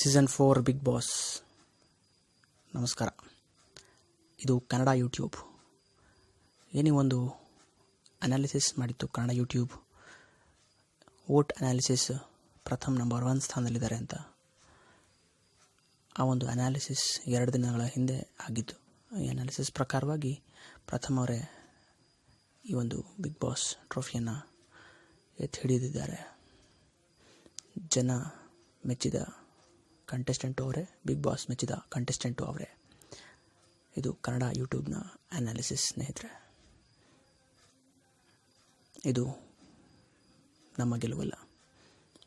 Season 4 big boss. ನಮಸ್ಕಾರ. ಇದು Kannada YouTube. ಏನೇ ಒಂದು ಅನಾಲಿಸಿಸ್ ಮಾಡಿತ್ತು ಕನ್ನಡ ಯೂಟ್ಯೂಬ್. ವೋಟ್ ಅನಾಲಿಸಿಸ್ ಪ್ರಥಮ ನಂಬರ್ 1 ಸ್ಥಾನದಲ್ಲಿದ್ದಾರೆ ಅಂತ. ಆ ಒಂದು ಅನಾಲಿಸಿಸ್ 2 ದಿನಗಳ ಹಿಂದೆ ಆಗಿತ್ತು. ಈ ಅನಾಲಿಸಿಸ್ ಪ್ರಕಾರವಾಗಿ ಪ್ರಥಮವರೇ ಈ ಒಂದು ಬಿಗ್ ಬಾಸ್ ಟ್ರೋಫಿಯನ್ನು ಎತ್ತಿ ಹಿಡಿದಿದ್ದಾರೆ. ಜನ ಮೆಚ್ಚಿದ ಕಂಟೆಸ್ಟೆಂಟು ಅವರೇ, ಬಿಗ್ ಬಾಸ್ ಮೆಚ್ಚಿದ ಕಂಟೆಸ್ಟೆಂಟು ಅವರೇ. ಇದು ಕನ್ನಡ ಯೂಟ್ಯೂಬ್ನ ಅನಾಲಿಸಿಸ್ ಸ್ನೇಹಿತರೆ. ಇದು ನಮ್ಮ ಗೆಲುವಲ್ಲ,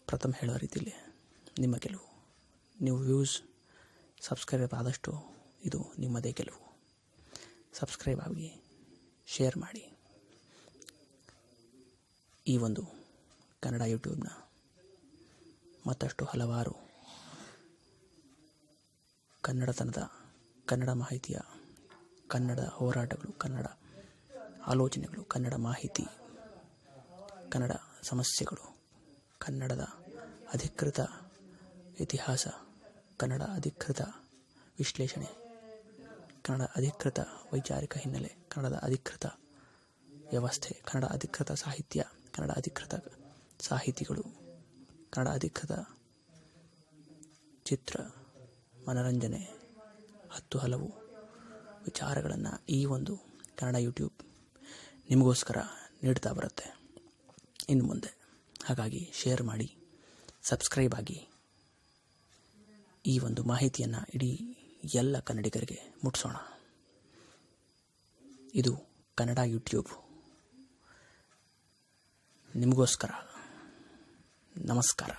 ಪ್ರಥಮ ಹೇಳೋ ರೀತಿಯಲ್ಲಿ ನಿಮ್ಮ ಗೆಲುವು. ನೀವು ವ್ಯೂಸ್ ಸಬ್ಸ್ಕ್ರೈಬ್ ಆದಷ್ಟು ಇದು ನಿಮ್ಮದೇ ಗೆಲುವು. ಸಬ್ಸ್ಕ್ರೈಬ್ ಆಗಿ, ಶೇರ್ ಮಾಡಿ. ಈ ಒಂದು ಕನ್ನಡ ಯೂಟ್ಯೂಬ್ನ ಮತ್ತಷ್ಟು ಹಲವಾರು ಕನ್ನಡತನದ, ಕನ್ನಡ ಮಾಹಿತಿಯ, ಕನ್ನಡ ಹೋರಾಟಗಳು, ಕನ್ನಡ ಆಲೋಚನೆಗಳು, ಕನ್ನಡ ಮಾಹಿತಿ, ಕನ್ನಡ ಸಮಸ್ಯೆಗಳು, ಕನ್ನಡದ ಅಧಿಕೃತ ಇತಿಹಾಸ, ಕನ್ನಡ ಅಧಿಕೃತ ವಿಶ್ಲೇಷಣೆ, ಕನ್ನಡ ಅಧಿಕೃತ ವೈಚಾರಿಕ ಹಿನ್ನೆಲೆ, ಕನ್ನಡದ ಅಧಿಕೃತ ವ್ಯವಸ್ಥೆ, ಕನ್ನಡ ಅಧಿಕೃತ ಸಾಹಿತ್ಯ, ಕನ್ನಡ ಅಧಿಕೃತ ಸಾಹಿತಿಗಳು, ಕನ್ನಡ ಅಧಿಕೃತ ಚಿತ್ರ, ಮನರಂಜನೆ, 10 ಹಲವು ವಿಚಾರಗಳನ್ನು ಈ ಒಂದು ಕನ್ನಡ ಯೂಟ್ಯೂಬ್ ನಿಮಗೋಸ್ಕರ ನೀಡ್ತಾ ಬರುತ್ತೆ ಇನ್ನು ಮುಂದೆ. ಹಾಗಾಗಿ ಶೇರ್ ಮಾಡಿ, ಸಬ್ಸ್ಕ್ರೈಬ್ ಆಗಿ. ಈ ಒಂದು ಮಾಹಿತಿಯನ್ನು ಇಡೀ ಎಲ್ಲ ಕನ್ನಡಿಗರಿಗೆ ಮುಟ್ಟಿಸೋಣ. ಇದು ಕನ್ನಡ ಯೂಟ್ಯೂಬ್ ನಿಮಗೋಸ್ಕರ. ನಮಸ್ಕಾರ.